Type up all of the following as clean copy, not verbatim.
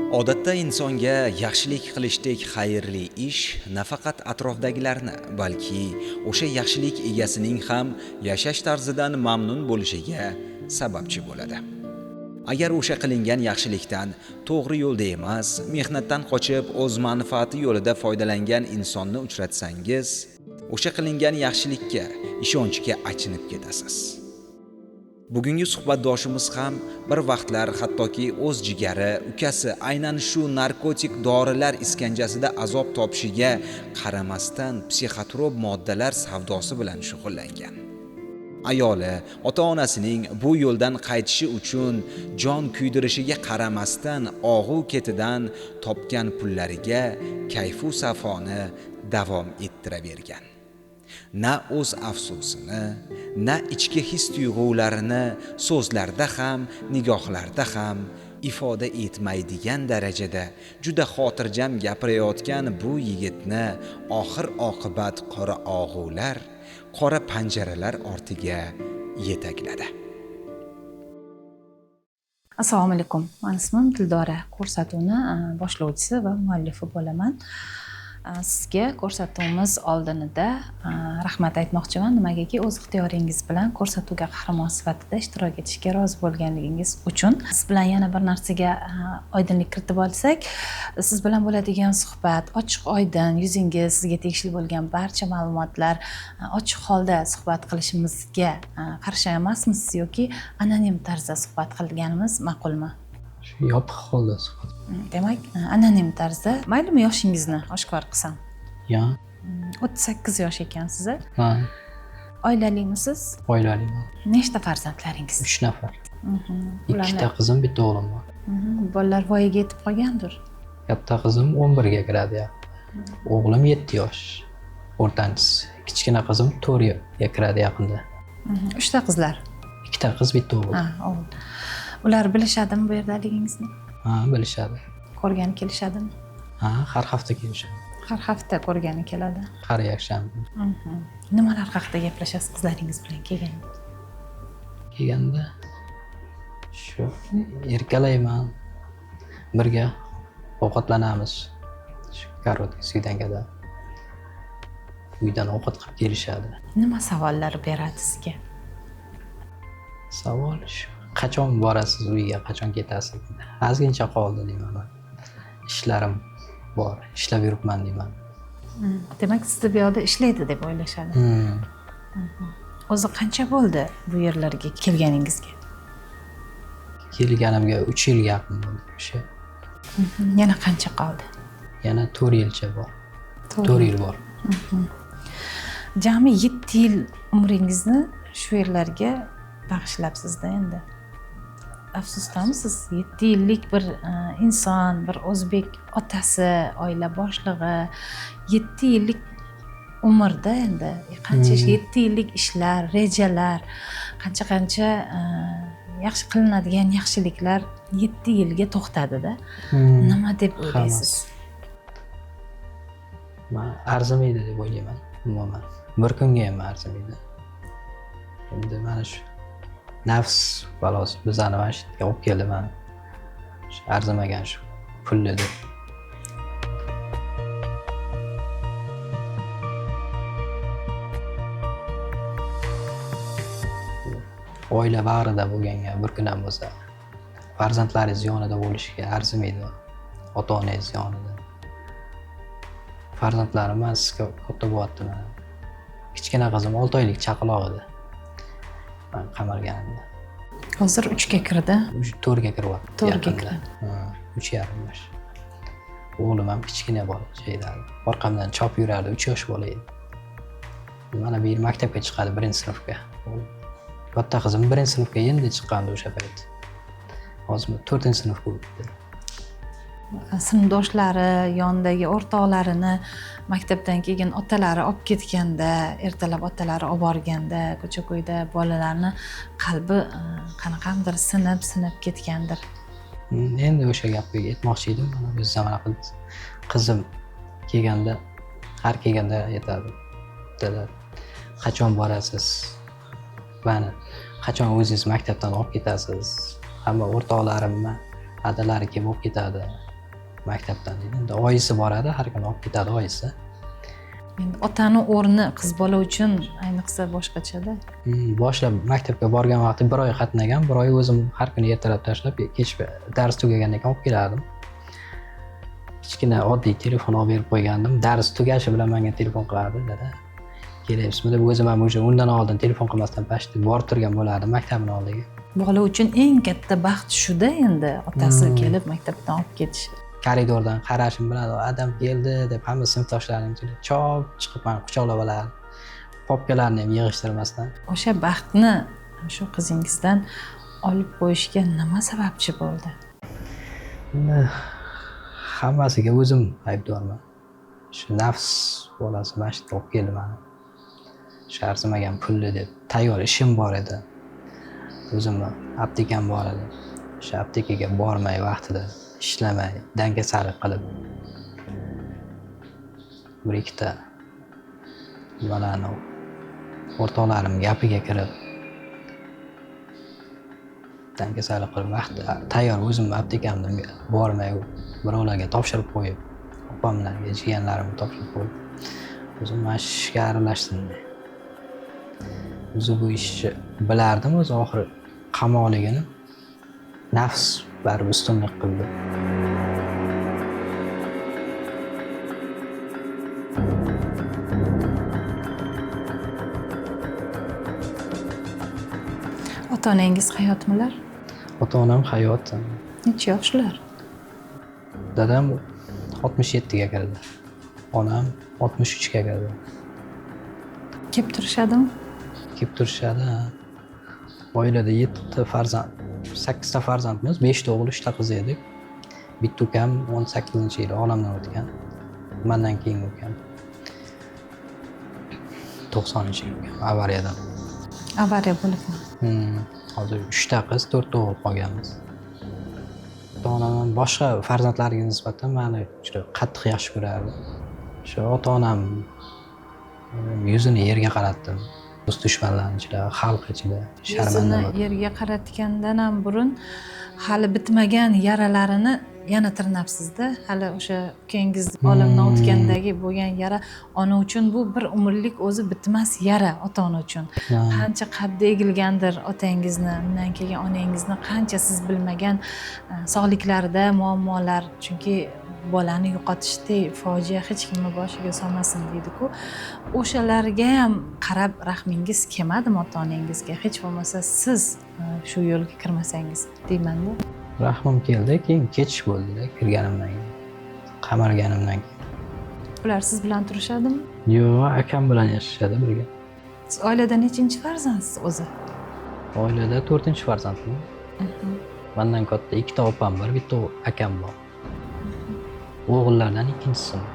Odatda insonga yaxshilik qilishdek xayrli ish nafaqat atrofdagilarni, balki o'sha yaxshilik egasining ham yashash tarzidan mamnun bo'lishiga sababchi bo'ladi. Agar o'sha qilingan yaxshilikdan to'g'ri yo'lda emas, mehnatdan qochib o'z manfaati yo'lida foydalangan insonni uchratsangiz, o'sha qilingan yaxshilikka, ishonchga achinib ketasiz. Bugungi suhbatdoshimiz ham bir vaqtlar hattoki o'z jigari, ukasi aynan shu narkotik dorilar iskanjasida azob topishiga qaramasdan psixotrop moddalar savdosi bilan shug'ullangan. Ayoli ota-onasining bu yo'ldan qaytishi uchun jon kuydirishiga qaramasdan og'u ketidan topgan pullariga kayfu safoni davom ettiravergan. Na o'z afsusini, na ichki his-tuyg'ularini so'zlarda ham, nigohlarda ham ifoda etmaydigan darajada juda xotirjam gapirayotgan bu yigitni oxir oqibat qora og'ular, qora panjaralar ortiga yetakladi. Assalomu alaykum. Mening ismim Dildora. Ko'rsatuvni boshlovchisi va muallifi bo'laman. Sizga ko'rsatuvimiz oldinida rahmat aytmoqchiman. Nimagaki o'z ixtiyoringiz bilan ko'rsatuvga qahramon sifatida ishtirok etishga rozi bo'lganligingiz uchun. Siz bilan yana bir narsaga oydinlik kiritib olsak, siz bilan bo'ladigan suhbat ochiq oydin, yuzingiz, sizga tegishli bo'lgan barcha ma'lumotlar ochiq holda suhbat qilishimizga qarshi emasmisiz yoki anonim tarzda suhbat qilganimiz ma'qulmi? Yopiq holda suhbat. Demak, anonim tarzda. Maylimi yoshingizni oshkor qilsam? Ya. 38 yosh ekansiz. Ha. Oilalimisiz? Oilaliman. Nechta farzandlaringiz? 3 nafar. Ikkita qizim, bitta o'g'lim bor. Bolalar voyaga yetib qolgandir. Katta qizim 11 ga kiradi. O'g'lim 7 yosh. O'rtanchisi. Kichkina qizim 4 ga kiradi yaqinda. 3 ta qizlar. Ikkita qiz, bitta o'g'il. Ha, o'g'il. Ular bilishadimi bu yerdaligingizni? Ha, bilishadi. Ko'rgani kelishadimi? Ha, har hafta kelishadi. Har hafta ko'rgani keladi. Har yakshanba. Nimalar haqida gaplashasiz qizlaringiz bilan Kelganda shu erkalayman. Birga ovqatlanamiz. Shu korotka suydankada. Uydan ovqat qilib kelishadi. Nima savollar beradi sizga? Savol shu. Qachon borasiz uyga, qachon ketasiz? Ozgincha qoldi deyman. Ishlarim bor, ishlab yuribman deyman. Demak, sizni bu yerda ishlaydi deb o'ylashadi. O'zi qancha bo'ldi bu yerlarga kelganingizga? Kelganimga 3 yil yaqin bo'ldi o'sha. Yana qancha qoldi? Yana 4 yilcha bor. 4 yil bor. Jami 7 yil umringizni shu yerlarga bag'ishlabsiz-da endi. Afsusdamisiz? 7 yillik bir inson, bir o'zbek otasi, oila boshlig'i, 7 yillik umrda endi qancha 7 yillik ishlar, rejalar, qancha yaxshi qilinadigan yaxshiliklar 7 yilga to'xtadi-da. Nima deb o'ylaysiz? Men arzimaydi deb o'ylayman. Umuman bir kunga ham arzimaydi. Endi mana shu nafs balosi bizani mana shu yerga olib keldi. Men shu arzimagan shu pulni deb. Oila bag'rida bo'lganga bir kun ham bo'lsa, farzandlaringiz yonida bo'lishiga arzimaydi. Ota-onangiz yonida. Farzandlarim men sizga katta bo'lyapti mana. Kichkina qizim 6 oylik chaqaloq edi. Men qamalganimda. Hozir 3 ga kirdi. 4 ga kiryapti. 4 ga kirdi. 3,5 yosh. O'g'lim ham kichkina bola şeyda. Orqamdan chopib yurardi, 3 yosh bola edi. Mana bu yil maktabga chiqadi, 1-sinfga. Katta qizim 1-sinfga endi chiqqandi o'sha payt. Hozir 4-sinfga o'tdi. Sinfdoshlari, yondagi o'rtoqlarini maktabdan keyin otalari olib ketganda, ertalab otalari olib borganda, ko'cha-ko'yda bolalarni qalbi qanaqandir sinib ketgandir. Endi o'sha gapga aytmoqchi edim. Mana biz zamana qizim kelganda, har kelganda aytadi. Dada, qachon borasiz? Mani qachon o'zingiz maktabdan olib ketasiz? Hamma o'rtoqlarimni adalari kelib olib ketadi. maktabdan deydi. Endi oyisi boradi, har kuni olib ketadi oyisi. Endi otani o'rni qiz bola uchun ayniqsa boshqachada. Boshlab maktabga borgan vaqti 1 oy qatnagan, 1 oy o'zim har kuni ertalab tashlab, kech dars tugagandan keyin olib kelardim. Kichkina oddiy telefon olib berib qo'ygandim. Dars tugashi bilan menga telefon qilardi, dada. Kelyapsizmi deb o'zim ham o'sha undan oldin telefon qilmasdan pashti borib turgan bo'lardim maktabning oldiga. Bola uchun eng katta baxt shuda endi otasi kelib maktabdan olib ketishi. Koridordan qarashim bilan adam keldi deb hamma sinfdoshlarim chop chiqib meni quchoqlab olardi. Popkalarni ham yig'ishtirmasdan. O'sha baxtni shu qizingizdan olib qo'yishga nima sababchi bo'ldi? Hammasiga o'zim aybdorman. Shu nafs bolasi mana shu olib keldi meni. Shu arzimagan pulli deb tayyor ishim bor edi. O'zimni aptekam bor edi. Shu aptekaga bormay vaqtida ishlamay, dangasalik qilib bir ikkita nimalarni o'rtoqlarim gapiga kirib dangasalik qilib vaqtida tayyor o'zimni aptekamni bormay birovlarga topshirib qo'yib, opamlarga, jiyanlarimga topshirib qo'yib, o'zim mana shu ishga aralashdim. O'zi bu ishni bilardim, o'zi oxiri qamoqligini nafs baribir ustunlik qildi. Ota-onangiz hayotmilar? Ota-onam hayot. Necha yoshlar? Dadam 67 ga kirdi. Onam 63 ga kirdi. Kelib turishadimi? Kelib turishadi. Oilada 7 ta farzand, 8 ta farzandmiz, 5 ta o'g'il, 3 ta qiz edik. Bitta ukam 18-yili olamdan o'tgan. Mendan keyin o'tgan. 90-yil avariyada. Avariya bo'libmi? Hozir 3 ta qiz, 4 ta o'g'il qolganmiz. Ota-onam boshqa farzandlariga nisbatan meni juda qattiq yaxshi ko'rardi. Shu ota-onam yuzini yerga qaratdim. Do'st dushmanlarning ichida, xalq ichida sharmanda bo'ldim. Yuzini yerga qaratgandan ham burun hali bitmagan yaralarini yana tirnabsizda. Hali o'sha ukangiz olamdan o'tgandagi bo'lgan yara ona uchun bu bir umrlik o'zi bitmas yara ota-ona uchun. Qancha qaddi egilgandir otangizni, undan keyin onangizni qancha siz bilmagan sog'liklarida muammolar, chunki bolani yo'qotishdek fojia hech kimni boshiga solmasin deydi-ku. O'shalarga ham qarab rahmingiz kelmadimi ota-onangizga? Hech bo'lmasa siz shu yo'lga kirmasangiz deyman-da. Rahmim keldi, keyin ketish bo'ldi-da, kirganimdan keyin. Qamalganimdan keyin. Ular siz bilan turishadimi? Yo'q, akam bilan yashashadi birga. Siz oilada nechinchi farzandsiz o'zi? Oilada 4-farzandman. Mendan katta 2 ta opam bor, bitta akam bor. O'g'illardan ikkinchisiman.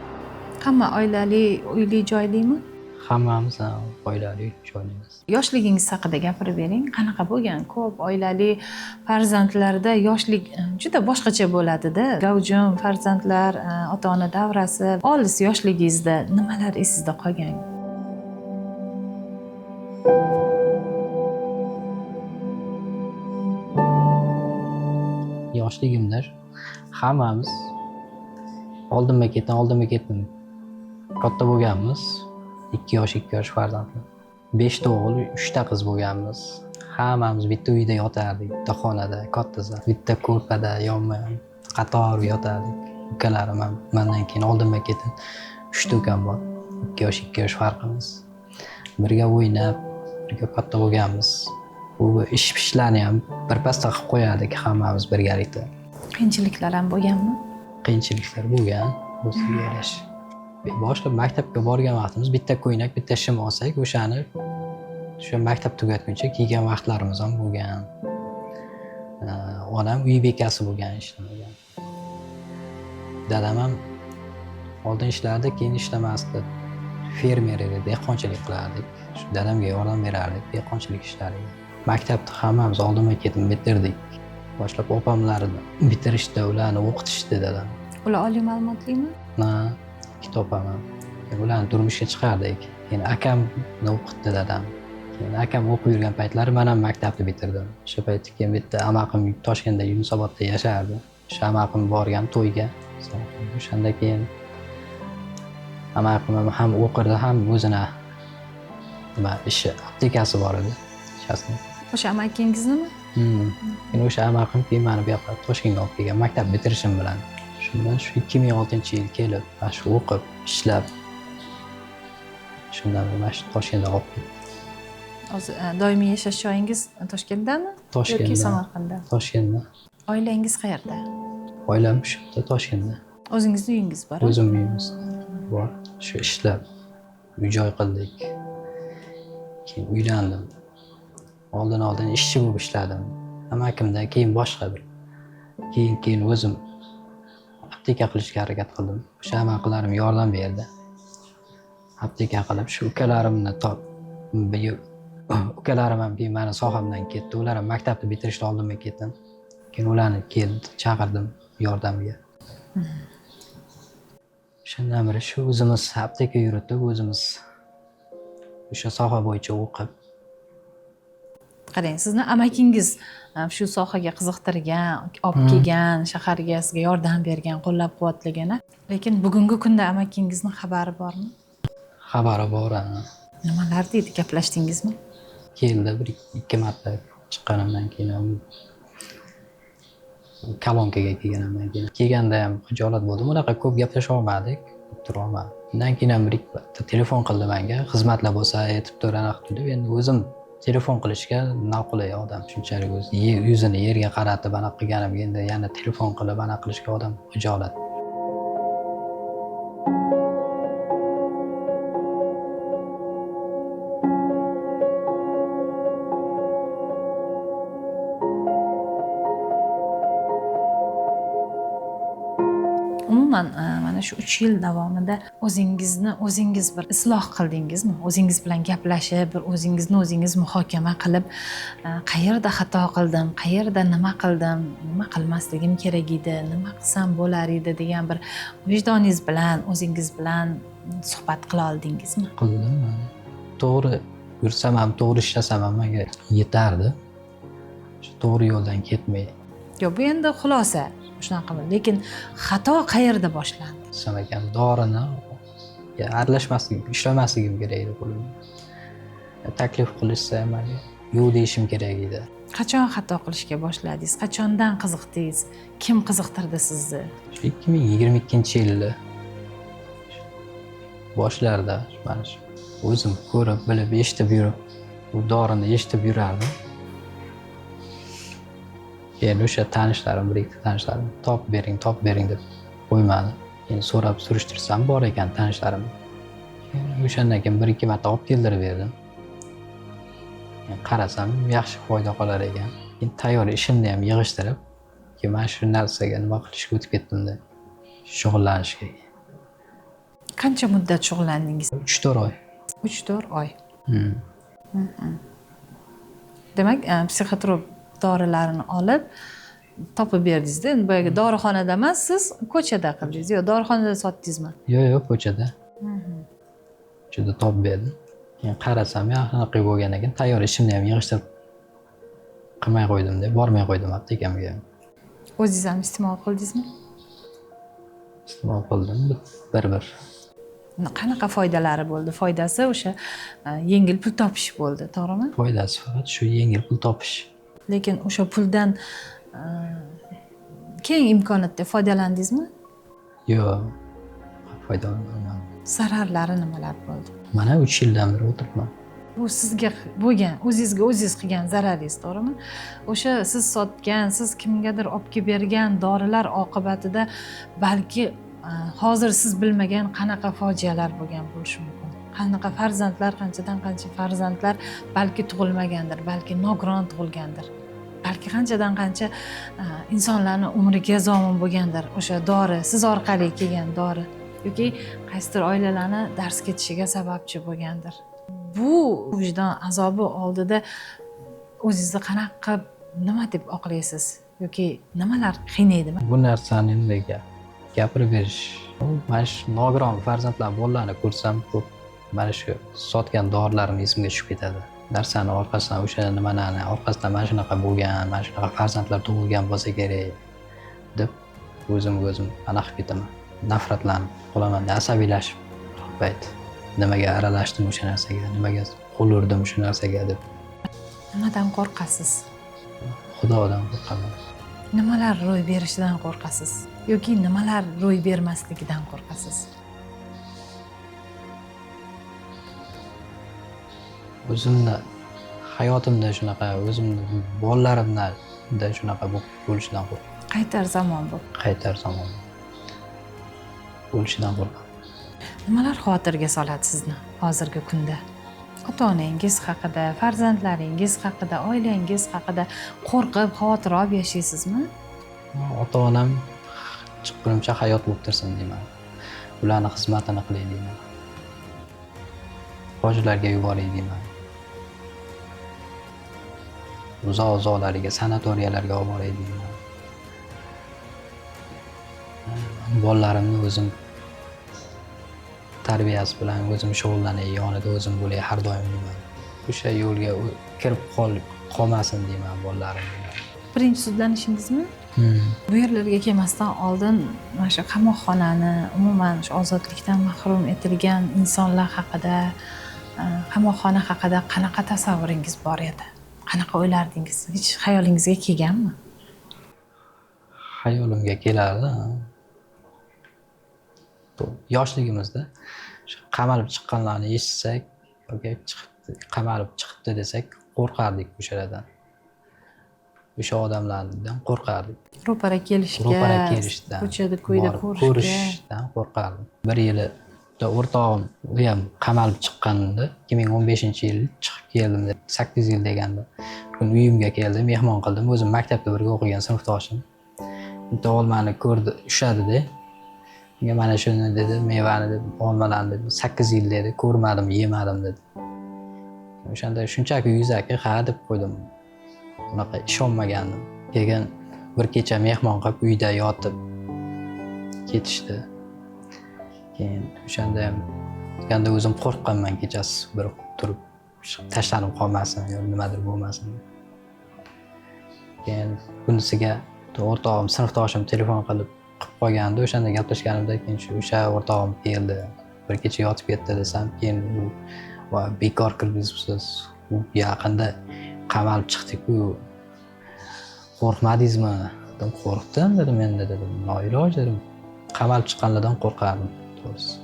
Hamma oilali, uyli, joylimi? Hammamiz oilali, joylimiz. Yoshligingiz haqida gapirib bering. Qanaqa bo'lgan? Ko'p oilali farzandlarda yoshlik juda boshqacha bo'ladi-da. Gavjum farzandlar, ota-ona davrasi, olis yoshligingizda nimalar esingizda qolgan? Yoshligimda hammamiz oldinma ketdim. Katta bo'lganmiz. 2 yosh farzandli. 5 ta o'g'il, 3 ta qiz bo'lganmiz. Hammamiz bitta uyda yotardik, bitta xonada, kattasi. Bitta ko'rpada yonma qator yotardik. Ukalarim ham mendan keyin oldinma ketdim. 3 ta ukam bor. 2 yosh farqimiz. Birga o'ynab, birga katta bo'lganmiz. Bu ish-pishlarni ham birpasda qilib qo'yardik hammamiz birgalikda. Qiyinchiliklar ham bo'lganmi? Qiyinchiliklar bo'lgan, o'ziga yarasha. Boshlab maktabga borgan vaqtimiz bitta ko'ylak, bitta shim olsak, o'shani shu maktab tugatguncha kiygan vaqtlarimiz ham bo'lgan. Onam uy bekasi bo'lgan, ishlamagan. Dadam ham oldin ishlardi, keyin ishlamasdi. Fermer edi, dehqonchilik qilardik. Shu dadamga yordam berardik dehqonchilik ishlariga. Maktabni hammamiz oldinma ketib bitirdik. Boshlab opamlarni bitirishdi, ularni o'qitishdi dadam. Ular oliy ma'lumotlimi? Na, kitobam. Ularni turmushga chiqardik. Keyin akamni o'qitdi dadam. Keyin akam o'qib yurgan paytlari men ham maktabni bitirdim. O'sha paytda keyin bitta amaqim Toshkentda Yunusobodda yashardi. O'sha amaqim borgan to'yga O'shanda keyin amakam ham o'qirdi, ham o'zini nima ishi aptekasi bor edi. O'sha amakingiznimi? Keyin o'sha amakam keyin meni bu yoqqa Toshkentga olib kelgan maktab bitirishim bilan. Shundan shu 2006-yil kelib, mana shu o'qib, ishlab shundan mana shu Toshkentga olib keldim. Hozir doimiy yashash joyingiz Toshkentdami? Toshkentda. Yoki Samarqandda? Toshkentda. Oilangiz qayerda? Oilam shu yerda Toshkentda. O'zingizni uyingiz bor? O'zim uyimiz bor. Shu ishlab uy-joy qildik. Keyin uylandim. Oldin ishchi bo'lib ishladim. Amakimdan keyin boshqa bir. Keyin o'zim apteka qilishga harakat qildim. O'sha amaklarim yordam berdi. Apteka qilib shu ukalarimni ukalarim ham keyin meni sohamdan ketdi. Ular ham maktabni bitirishdan oldin men ketdim. Keyin ularni chaqirdim yordamga. Shundan beri shu o'zimiz apteka yuritib, o'zimiz o'sha soha bo'yicha o'qib. Qarang, sizni amakingiz shu sohaga qiziqtirgan, olib kelgan, shaharga sizga yordam bergan, qo'llab-quvvatlagan. Lekin bugungi kunda amakingizni xabari bormi? Xabari bor. Nimalar deydi, gaplashdingizmi? Keldi bir ikki marta chiqqanimdan keyin kolonkaga kelganimdan keyin. Kelganda ham xijolat bo'ldi. Bunaqa ko'p gaplasha olmadik, tura olmadim. Undan keyin ham bir telefon qildi menga, xizmatlar bo'lsa aytib tur, anaqa deb. Endi o'zim telefon qilishga noqulay odam. Shunchalik o'zi yuzini yerga qaratib anaqa qilganimga endi yana telefon qilib anaqa qilishga odam xijolat. Umuman mana shu 3 yil davomida o'zingiz bir isloh qildingizmi? O'zingiz bilan gaplashib, bir o'zingiz muhokama qilib, qayerda xato qildim, qayerda nima qildim, nima qilmasligim kerak edi, nima qilsam bo'lar edi degan bir vijdoningiz bilan, o'zingiz bilan suhbat qila oldingizmi? Qildim. To'g'ri yursam ham, to'g'ri ishlasam ham menga yetardi. Shu to'g'ri yo'ldan ketmay. Yo'q, bu endi xulosa. Shunaqa qildi. Lekin xato qayerda boshlandi? Desam ekan, dorini aralashmasligim, ishlamasligim kerak edi qo'limda. Taklif qilishsa ham yo'q deyishim kerak edi. Qachon xato qilishga boshladingiz? Qachondan qiziqdingiz? Kim qiziqtirdi sizni? Shu 2022-yilda boshlarda mana shu o'zim ko'rib, bilib, eshitib yurib, bu dorini eshitib yurardim. Keyin o'sha tanishlarim, bir-ikki tanishlarim topib bering deb qo'ymadi. Keyin so'rab surishtirsam bor ekan tanishlarim. O'shandan keyin bir-ikki marta olib keltirib berdim. Qarasam yaxshi foyda qolar ekan. Keyin tayyor ishimni ham yig'ishtirib, keyin mana shu narsaga nima qilishga o'tib ketdim-da. Shug'ullanishga. Qancha muddat shug'ullandingiz? 3-4 oy. 3-4 oy. Demak, psixotrop dorilarini olib topib berdingiz-da. Endi boyagi dorixonada emas, siz ko'chada qildingiz. Yo, dorixonada sotdingizmi? Yo'q, ko'chada. Ko'chada topib berdim. Keyin qarasam, anaqa bo'lgan ekan, tayyor ishimni ham yig'ishtirib qilmay qo'ydim deb, bormay qo'ydim aptekamga. O'zingiz ham iste'mol qildingizmi? Iste'mol qildim, bir. Qanaqa foydalari bo'ldi? Foydasi o'sha yengil pul topish bo'ldi, to'g'rimi? Foydasi faqat shu yengil pul topish. Lekin o'sha puldan keng imkoniyatda foydalandingizmi? Yo'q, foydalanmadim. Zararlari nimalar bo'ldi? Mana 3 yildan beri o'tiribman. Bu sizga bo'lgan, o'zingiz qilgan zararingiz, to'g'rimi? O'sha siz sotgan, siz kimgadir olib kelib bergan dorilar oqibatida balki hozir siz bilmagan qanaqa fojialar bo'lgan bo'lishi mumkin. Qanaqa farzandlar, qanchadan qancha farzandlar balki tug'ilmagandir, balki nogiron tug'ilgandir. Balki qanchadan qancha insonlarning umriga zomin bo'lgandir o'sha dori, siz orqali kelgan dori yoki qaysidir oilalarni dars ketishiga sababchi bo'lgandir. Bu vijdon azobi oldida o'zingizni qanaqa nima deb oqlaysiz yoki nimalar qiynaydi? Bu narsani endi gapirib berish. Mana shu nogiron farzandlar bolalarni ko'rsam ko'p mana shu sotgan dorilarim esimga tushib ketadi. Narsani orqasidan o'sha nimani orqasidan mana shunaqa bo'lgan, mana shunaqa farzandlar tug'ilgan bo'lsa kerak deb o'zimga o'zim anaqa qilib ketaman, nafratlanib qolaman, asabiylashib payt nimaga aralashdim o'sha narsaga, nimaga qo'l urdim o'sha narsaga deb. Nimadan qo'rqasiz? Xudodan qo'rqaman. Nimalar ro'y berishidan qo'rqasiz yoki nimalar ro'y bermasligidan qo'rqasiz? O'zimni hayotimda shunaqa, o'zimni bolalarimda shunaqa bo'lishidan qo'rqaman. Qaytar zamon bu. Qaytar zamon bo'lishidan qo'rqaman. Nimalar xavotirga soladi sizni hozirgi kunda? Ota-onangiz haqida, farzandlaringiz haqida, oilangiz haqida qo'rqib, xavotir olib yashaysizmi? Ota-onam chiqqunimcha hayot bo'lib tursin deyman. Ularni xizmatini qilay deyman. Hojilarga yuboray deyman. Uzoq-uzoqlarga, sanatoriyalarga olib boray deyman. Bolalarimni o'zim tarbiyasi bilan o'zim shug'ullanay, yonida o'zim bo'lay har doim deyman. O'sha yo'lga kirib qolmasin deyman bolalarim. Birinchi sudlanishingizmi? Bu yerlarga kelmasdan oldin mana shu qamoqxonani, umuman shu ozodlikdan mahrum etilgan insonlar haqida, qamoqxona haqida qanaqa tasavvuringiz bor edi? Qanaqa o'ylardingiz? Hech xayolingizga kelganmi? Hayolimga keladi. Yoshligimizda qamalib chiqqanlarni eshitsak yoki qamalib chiqibdi desak qo'rqardik o'shalardan. O'sha odamlardan qo'rqardik. Ro'para kelishdan, ko'chada ko'yda ko'rishdan qo'rqardim. Bir yilda o'rtog'im u ham qamalib chiqqanda 2015-yil chiqib keldim deb 8 yil deganda. Bir kun uyimga keldi, mehmon qildim. O'zim maktabda birga o'qigan sinfdoshim. Bitta olmani ko'rdi, ushadi-da. Menga mana shuni dedi, mevani deb, olmalarni dedi. 8 yil dedi, ko'rmadim, yemadim dedi. O'shanda shunchaki yuzaki ha deb qo'ydim. Unaqa ishonmagandim. Keyin bir kecha mehmon qilib uyda yotib ketishdi. Keyin o'shanda ham ganda o'zim qo'rqqanman kechasi bir turib tashlanib qolmasin yoki nimadir bo'lmasin. Keyin bunisiga o'rtog'im, sinfdoshim telefon qilib qolgandi. O'shanda gaplashganimda keyin o'sha o'rtog'im keldi. Bir kecha yotib ketdi desam, keyin u bekor kirgizibsiz. U yaqinda qamalib chiqdik-ku. Qo'rqmadingizmi? Dedim, qo'rqdim dedim endi dedim. Noiloj dedim. Qamalib chiqqanlardan qo'rqardim, to'g'risi.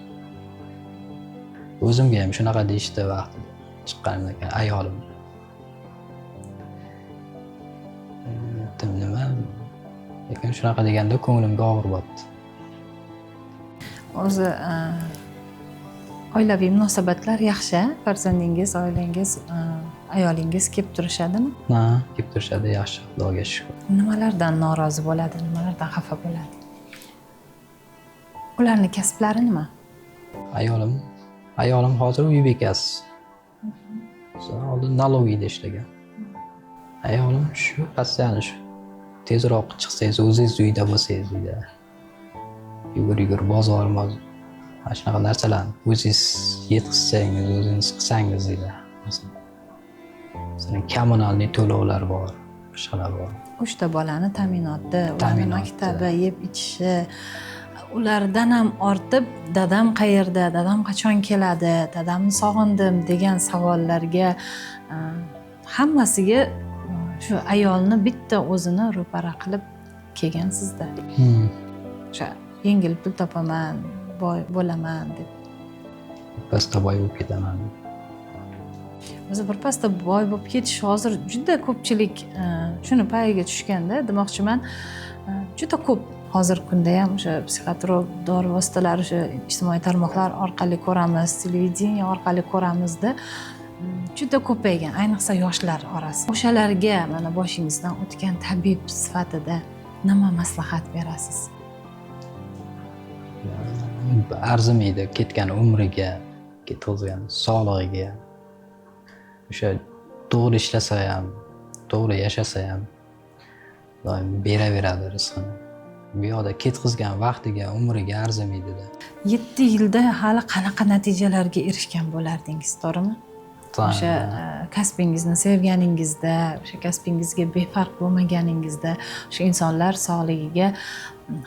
O'zimga ham shunaqa deyishdi vaqtida chiqqanimdan keyin ayolim. Nima? Lekin shunaqa deganda ko'nglimga og'ir botdi. O'zi oilaviy munosabatlar yaxshi, farzandingiz, oilangiz, ayolingiz kelib turishadimi? Ha, kelib turishadi, yaxshi, Xudoga shukr. Nimalardan norozi bo'ladi, nimalardan xafa bo'ladi? Ularning kasblari nima? Ayolim hozir uy bekasi. Oldin налоговыйda ishlagan. Ayolim shu postoyanno shu tezroq chiqsangiz, o'zingiz uyda bo'lsangiz uyda. Yugur bozor, mana shunaqa narsalarni o'zingiz yetkazsangiz, o'zingiz qilsangiz deydi. Masalan, kommunalniy to'lovlar bor, boshqalar bor. 3 ta bolani ta'minotda, ularning maktabi, yeb ichishi, ulardan ham ortib dadam qayerda, dadam qachon keladi, dadamni sog'indim degan savollarga hammasiga shu ayolni bitta o'zini ro'para qilib kelgansizda. O'sha yengil pul topaman, boy bo'laman deb. Pasta boy bo'lib ketaman. O'zi bir pasda boy bo'lib ketish hozir juda ko'pchilik shuni payiga tushganda demoqchiman, juda ko'p hozirgi kunda ham o'sha psixotrop dori vositalari o'sha ijtimoiy tarmoqlar orqali ko'ramiz, televideniya orqali ko'ramizda juda ko'paygan, ayniqsa yoshlar orasida. O'shalarga mana boshingizdan o'tgan tabib sifatida nima maslahat berasiz? Arzimaydi ketgan umriga, ketgan sog'lig'iga. O'sha to'g'ri ishlasa ham, to'g'ri yashasa ham doim beraveradi rizqini. Bu yoqda ketkizgan vaqtiga, umriga arzimaydi-da. 7 yilda hali qanaqa natijalarga erishgan bo'lardingiz, to'g'rimi? o'sha kasbingizni sevganingizda, o'sha kasbingizga befarq bo'lmaganingizda, o'sha insonlar sog'ligiga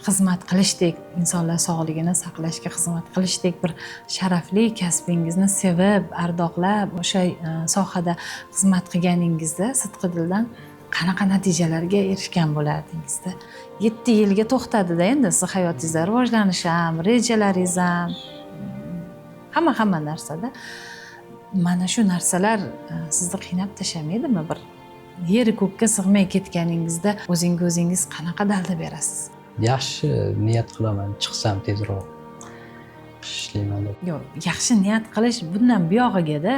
xizmat qilishdek, insonlar sog'ligini saqlashga xizmat qilishdek bir sharafli kasbingizni sevib, ardoqlab o'sha sohada xizmat qilganingizda sidqi dildan qanaqa natijalarga erishgan bo'lardingizda. 7 yilga to'xtadida endi siz hayotingizda rivojlanish ham, rejalaringiz ham, hamma narsada. Mana shu narsalar sizni qiynab tashlamaydimi? Bir yeri ko'kka sig'may ketganingizda o'zingiz qanaqa dalda berasiz? Yaxshi niyat qilaman, chiqsam tezroq ishlayman deb. Yo'q, yaxshi niyat qilish bundan buyog'iga-da,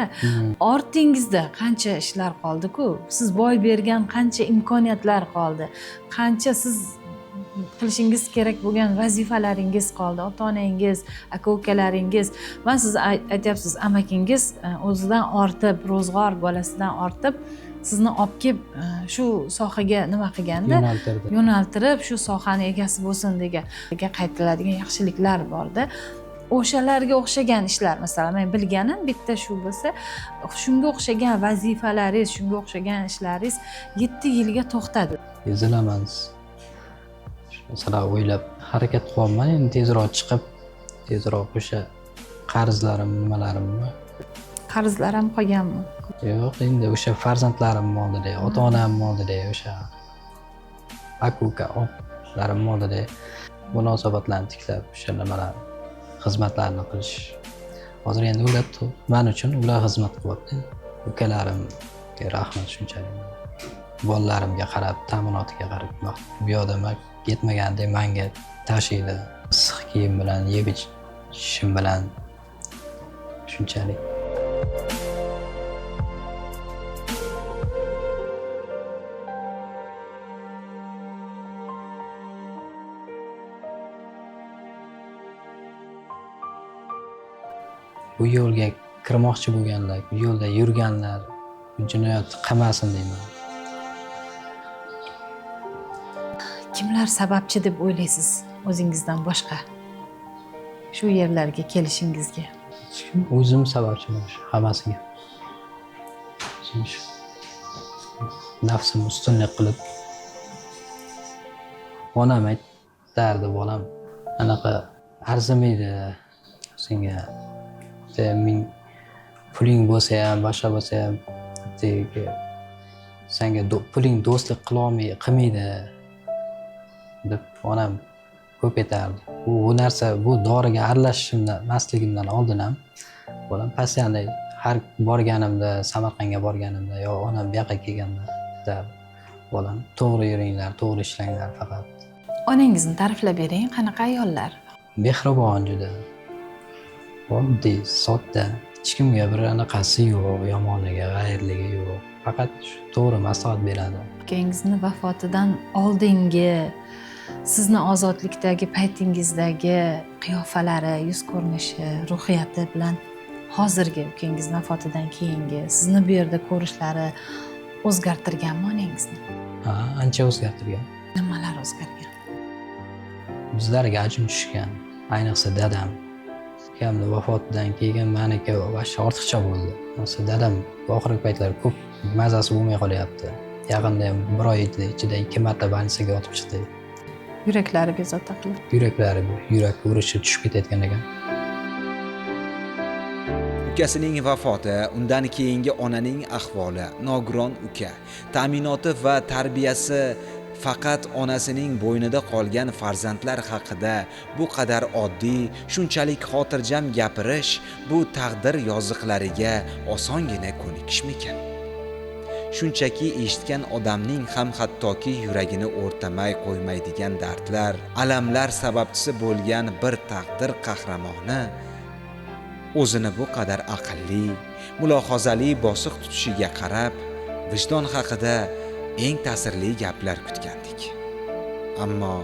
ortingizda qancha ishlar qoldi-ku, siz boy bergan qancha imkoniyatlar qoldi, qancha siz qilishingiz kerak bo'lgan vazifalaringiz qoldi, ota-onangiz, aka-ukalaringiz, mana siz aytyapsiz, amakingiz o'zidan ortib, ro'zg'or bolasidan ortib, sizni olib kelib shu sohaga nima qilganda yo'naltirib, shu sohani egasi bo'lsin degan qaytiladigan yaxshiliklar borda. O'shalarga o'xshagan ishlar, masalan, men bilganim bitta shu bo'lsa, shunga o'xshagan vazifalaringiz, shunga o'xshagan ishlaringiz 7 yilga to'xtadi. Ezilaman. Masalan, o'ylab harakat qilyapman, endi tezroq chiqib, tezroq o'sha qarzlarim, nimalarimni. Qarzlar ham qolganmi? Yo'q, endi o'sha farzandlarim oldida, ota-onam oldida, o'sha aka-uka oplarim oldida munosabatlarni tiklab, o'sha nimalar xizmatlarni qilish. Hozir endi ular men uchun ular xizmat qilyapti. Ukalarimga rahmat shunchalik. Bolalarimga qarab, ta'minotiga qarab, bu yoqda yetmaganda menga tashiydi. Issiq kiyim bilan, yeb ichishim bilan shunchalik. Bu yo'lga kirmoqchi bo'lganlar, bu yo'lda yurganlar jinoyat qilmasin deyman. Kimlar sababchi deb o'ylaysiz o'zingizdan boshqa shu yerlarga kelishingizga? O'zim sababchiman hammasiga. Nafsimni ustunlik qilib onam aytardi, bolam, anaqa arzimaydi senga. Ming puling bo'lsa ham, boshqa bo'lsa ham, senga puling do'stlik qilmaydi deb onam ko'p aytardi. Bu narsa, bu doriga aralashmasligimdan oldin ham bolam postoyanno har borganimda, Samarqandga borganimda yo onam bu yoqqa kelganda aytardi, bolam, to'g'ri yuringlar, to'g'ri ishlanglar faqat. Onangizni ta'riflab bering, qanaqa ayollar? Mehribon juda. Oddiy, sodda, hech kimga bir anaqasi yo'q, yomonligi, g'ayrligi yo'q. Faqat to'g'ri maslahat beradi. Akangizning vafotidan oldingi sizni ozodlikdagi paytingizdagi qiyofalari, yuz ko'rinishi, ruhiyati bilan hozirgi ukangizning vafotidan keyingi sizni bu yerda ko'rishlari o'zgartirganmi onangizni? Ha, ancha o'zgartirgan. Nimalar o'zgargan? Bizlarga ajin tushgan, ayniqsa dadam. Ukamning vafotidan keyin meniki ortiqcha bo'ldi. Masalan, dadam oxirgi paytlar ko'p mazasi bo'lmay qolyapti. Yaqinda ham 1 oy ichida 2 marta больницаga yotib chiqdi. Yuraklari bezovta qilib. Yurak urishi tushib ketayotgan ekan. Ukasining vafoti, undan keyingi onaning ahvoli, nogiron uka, ta'minoti va tarbiyasi faqat onasining bo'ynida qolgan farzandlar haqida bu qadar oddiy, shunchalik xotirjam gapirish bu taqdir yoziqlariga osongina ko'nikishmikan? Shunchaki eshitgan odamning ham hattoki yuragini o'rtamay qo'ymaydigan dardlar, alamlar sababchisi bo'lgan bir taqdir qahramoni o'zini bu qadar aqlli, mulohazali bosiq tutishiga qarab, vijdon haqida eng ta'sirli gaplar kutgandik. Ammo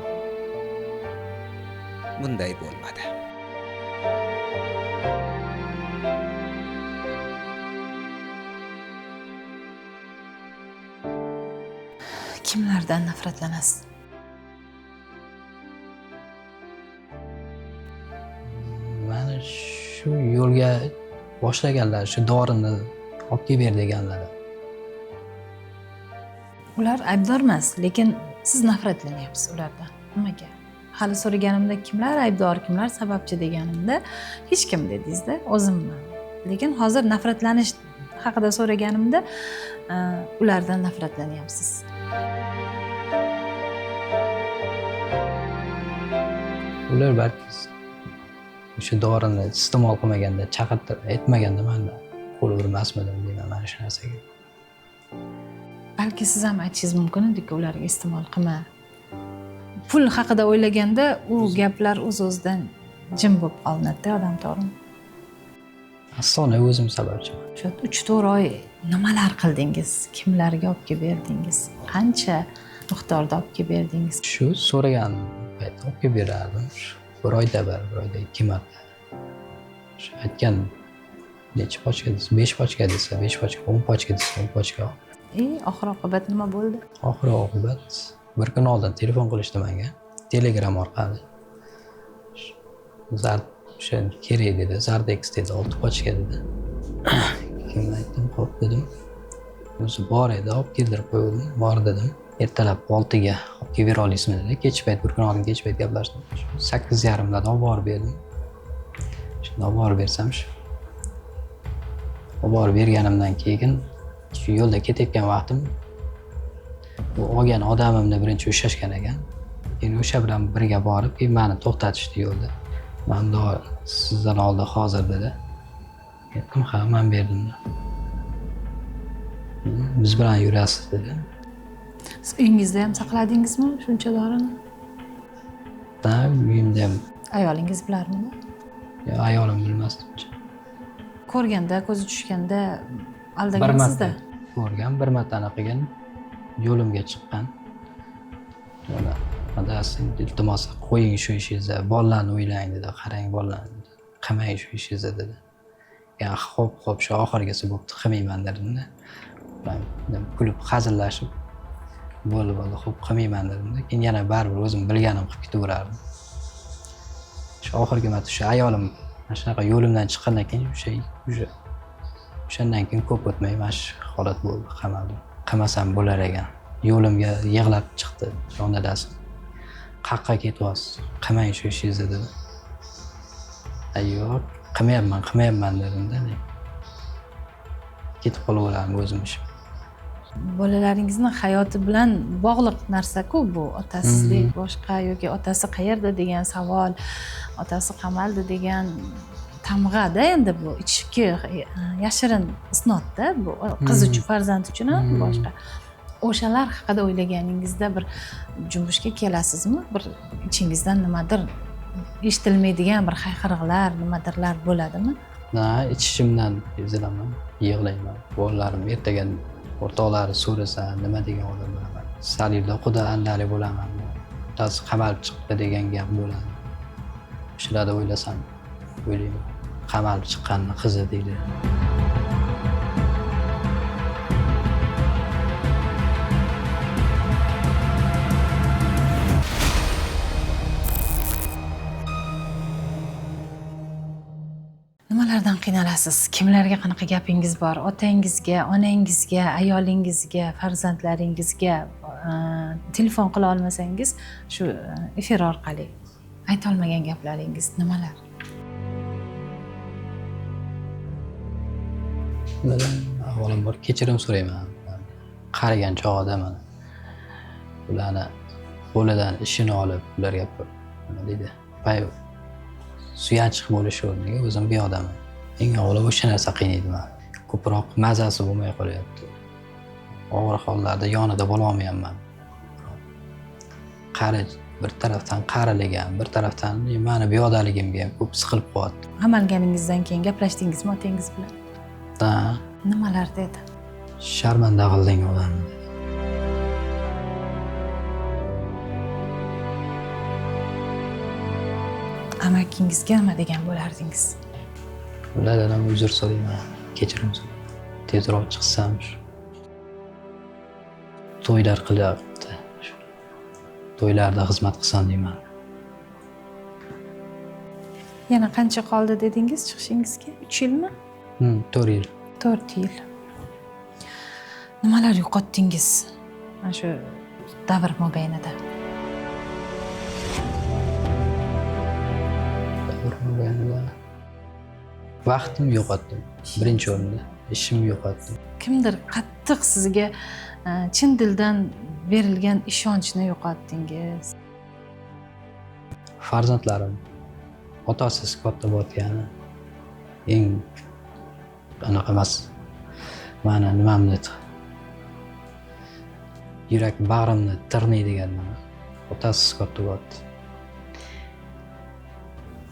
bunday bo'lmadi. Kimlardan nafratlanasiz? Meni shu yo'lga boshlaganlar, shu dorini olib kelib ber deganlar. Ular aybdor emas, lekin siz nafratlanyapsiz ulardan. Nimaga? Hali so'raganimda kimlar aybdor, kimlar sababchi deganimda hech kim dedingiz-da, o'zimman. Lekin hozir nafratlanish haqida so'raganimda ulardan nafratlanyapsiz. Ular balki o'sha dorini iste'mol qilmaganda, chaqirtirib aytmaganda man qo'l urmasmidim deyman mana shu narsaga. Balki siz ham aytishingiz mumkin edi-ku ularga iste'mol qilma. Pul haqida o'ylaganda u gaplar o'z-o'zidan jim bo'lib qolinadi-da, odam to'g'rimi? Asosida o'zim sababchiman. Shu 3-4 oy nimalar qildingiz? Kimlarga olib kelib berdingiz? Qancha miqdorda olib kelib berdingiz? Shu so'ragan paytda olib kelib berardim. Bir oyda 2 marta. Shu aytgan necha pochka desa, 5 pochka desa, 5 pochka, 10 pochka desa, 10 pochka. Oxir oqibat nima bo'ldi? Oxir oqibat bir kun oldin telefon qilishdi menga, Telegram orqali. Zard o'sha kerak dedi, Zardex dedi, 6 pochka dedi. Keyin aytdim, xo'p dedim. O'zi bor edi, olib keltirib qo'ydim, bor dedim. Ertalab 6 ga olib kelib bera olasizmi dedi. Kech payt, bir kun oldin kech payt gaplashdim. 8:30 da olib borib berdim. Shunda olib borib bersam shu. Olib borib berganimdan keyin shu yo'lda ketayotgan vaqtim bu olgan odamimni birinchi ushlashgan ekan. Keyin o'sha bilan birga borib, keyin meni to'xtatishdi yo'lda. Manda sizdan oldi hozir dedi. Aytdim, ha, men berdim. Biz bilan yurasiz dedi. Siz uyingizda ham saqladingizmi shuncha dorini? Ha, uyimda ham. Ayolingiz bilarmi? Ayolim bilmasdi. Ko'rganda, ko'zi tushganda aldagansizda. Ko'rgan, bir marta qilgan, yo'limga chiqqan. Mana adasi iltimos qo'ying shu ishingizni, bolalarni o'ylang dedi, qarang bolalarni. Qilmang shu ishingizni dedi. Ya xo'p, shu oxirgisi bo'pti, qilmayman dedim-da. Men kulib hazillashib bo'ldi, xo'p qilmayman dedim-da. Keyin yana baribir o'zim bilganim qilib ketaverardim. Shu oxirgi marta shu ayolim mana shunaqa yo'limdan chiqqandan keyin o'shandan keyin ko'p o'tmay mana shu holat bo'ldi, qamaldim. Qilmasam bo'lar ekan. Yo'limga yig'lab chiqdi jon dadasi. Qaqqa ketyapsiz, qilmang shu ishingizni dedi. Yo'q, qilmayapman dedim-da. Ketib qolaverardim o'zim ishim. Bolalaringizni hayoti bilan bog'liq narsa-ku bu. Otasizlik boshqa yoki otasi qayerda degan savol, otasi qamaldi degan tamg'ada endi bu ichki yashirin isnodda bu qiz uchun, farzand uchun ham boshqa. O'shalar haqida o'ylaganingizda bir junbushga kelasizmi? Bir ichingizdan nimadir eshitilmaydigan bir hayqiriqlar, nimadirlar bo'ladimi? Ha, ichishimdan ezilaman, yig'layman. Bolalarim ertaga o'rtoqlari so'rasa, nima degan odam bo'laman. Salibda xudo andali bo'laman. Otasi qamalib chiqdi degan gap bo'ladi. Shularni o'ylasam, o'ylayman. Qamalib chiqqanni qizi deydi. Nimalardan qiynalasiz? Kimlarga qanaqa gapingiz bor? Otangizga, onangizga, ayolingizga, farzandlaringizga telefon qila olmasangiz, shu efir orqali ayta olmagan gaplaringiz nimalar? Avvalambor kechirim so'rayman. Qarigan chog'ida mana ularni qo'lidan ishini olib, ularga nima deydi? Suyanchiq bo'lish o'rniga o'zim beodaman. Eng avvalo o'sha narsa qiynaydi meni. Ko'proq mazasi bo'lmay qolyapti. Og'ir hollarda yonida bo'la olmayapman. Bir tarafdan qariligim, bir tarafdan meni beodaligimga ham ko'p siqilib qolyapti. Amalganingizdan keyin gaplashdingizmi otangiz bilan? Ha. Nimalar dedi? Sharmanda qilding odamni. Amakingizga nima degan bo'lardingiz? Ulardan ham uzr so'rayman, kechirim so'rayman. Tezroq chiqsam shu. To'ylar qilyapti. To'ylarda xizmat qilsam deyman. Yana qancha qoldi dedingiz chiqishingizga? 3 yilmi? 4 yil. 4 yil. nimalar yo'qotdingiz mana shu davr mobaynida? Vaqtimni yo'qotdim. Birinchi o'rinda ishimni yo'qotdim. Kimdir qattiq sizga chin dildan berilgan ishonchni yo'qotdingiz. Farzandlarim otasiz katta bo'tgani eng anaqa emas. Mana nimamni yurak bag'rimni tirnaydigan mana otasiz katta bo'tdi.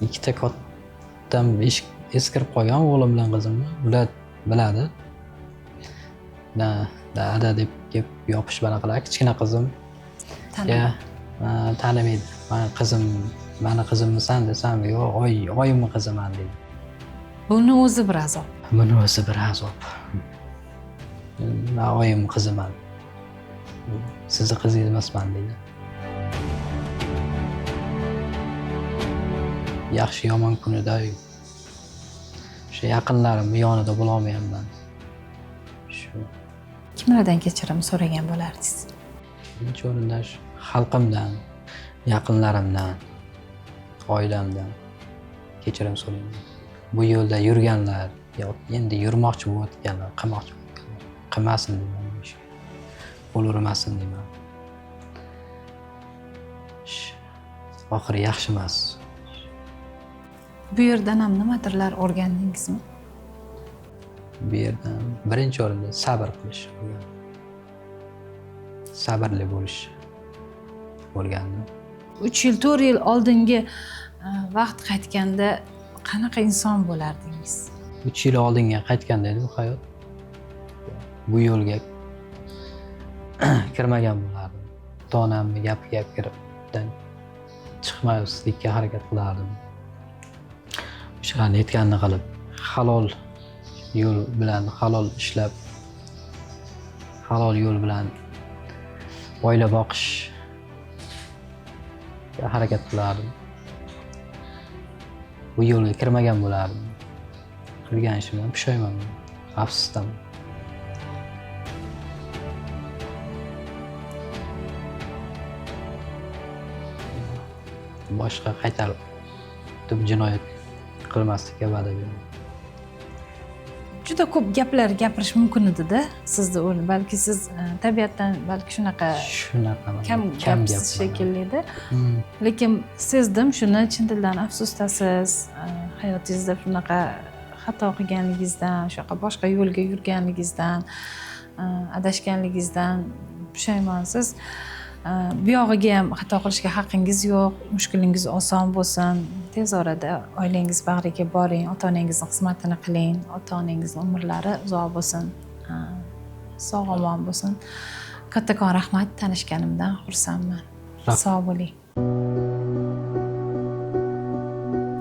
Ikkita kattam eskirib qolgan o'g'lim bilan qizimni. Ular biladi. Da deb kelib yopish bilan qiladi. Kichkina qizim tanimaydi. Mani qizimmisan desam, yo'q, oyimni qiziman deydi. Buni o'zi bir azob. Buni o'zi bir azob. Men oyimni qiziman. Sizni qizingiz emasman deydi. Yaxshi yomon kunida o'sha yaqinlarimni yonida bo'la olmayapman. Shu Kimlardan kechirim so'ragan bo'lardingiz? birinchi o'rinda shu xalqimdan, yaqinlarimdan, oilamdan kechirim so'rayman. Bu yo'lda yurganlar yoki endi yurmoqchi bo'layotganlar, qilmoqchi bo'layotganlar qilmasin deyman. Qo'l urmasin deyman. Oxiri yaxshi emas. Bu yerdan ham nimadirlar o'rgandingizmi? Bu yerdan birinchi o'rinda sabr qilish o'rgandim. Sabrli bo'lish o'rgandim. 3 yil, 4 yil oldingi vaqt qaytganda qanaqa inson bo'lardingiz? 3 yil oldinga qaytganda edi bu hayot. Bu yo'lga kirmagan bo'lardim. Ota-onamning gapiga kiribdan chiqmaslikka harakat qilardim. O'shalarni aytganini qilib, halol yo'l bilan halol ishlab, halol yo'l bilan oila boqish harakat qilardim. Bu yo'lga kirmagan bo'lardim. Qilgan ishimdan pushaymonman, afsusdaman. Boshqa qaytarib jinoyat qilmaslikka va'da beraman. Juda ko'p gaplar gapirish mumkin edi-da sizni o'rni. Balki siz tabiatdan balki shunaqa kam gapsiz shekilli-da. Lekin sezdim shuni, chin dildan afsusdasiz. Hayotingizda shunaqa xato qilganligingizdan, shunaqa boshqa yo'lga yurganligingizdan, adashganligingizdan pushaymonsiz. Bu yog'iga ham xato qilishga haqqingiz yo'q. Mushkulingiz oson bo'lsin. Tez orada oilangiz bag'riga boring, ota-onangizning xizmatini qiling, ota-onangizning umrlari uzoq bo'lsin, sog'-omon bo'lsin. Kattakon rahmat, tanishganimdan xursandman. Sog' bo'ling.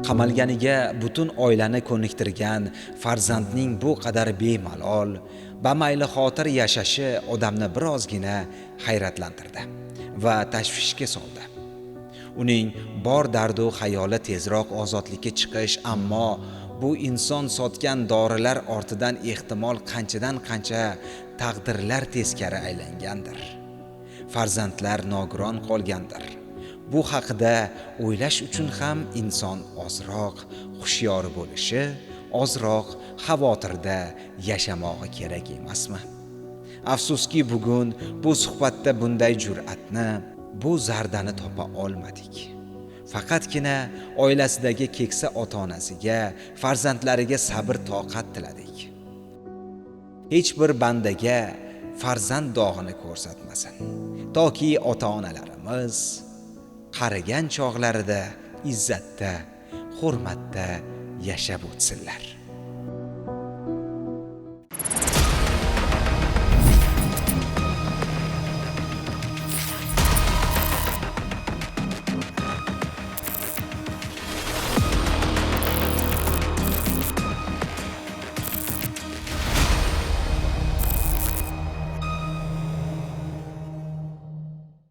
Qamalganiga butun oilani ko'niktirgan farzandning bu qadar bemalol, bamayli xotir yashashi odamni birozgina hayratlantirdi va tashvishga soldi. Uning bor dardu xayoli tezroq ozodlikka chiqish, ammo bu inson sotgan dorilar ortidan ehtimol qanchadan qancha taqdirlar teskari aylangandir. Farzandlar nogiron qolgandir. Bu haqida o'ylash uchun ham inson ozroq hushyor bo'lishi, ozroq xavotirda yashamog'i kerak emasmi? Afsuski bugun bu suhbatda bunday jur'atni, bu zardani topa olmadik. Faqatgina oilasidagi keksa ota-onasiga, farzandlariga sabr toqat tiladik. Hech bir bandaga farzand dog'ini ko'rsatmasin, toki ota-onalarimiz qarigan chog'larida izzatda, hurmatda yashab o'tsinlar.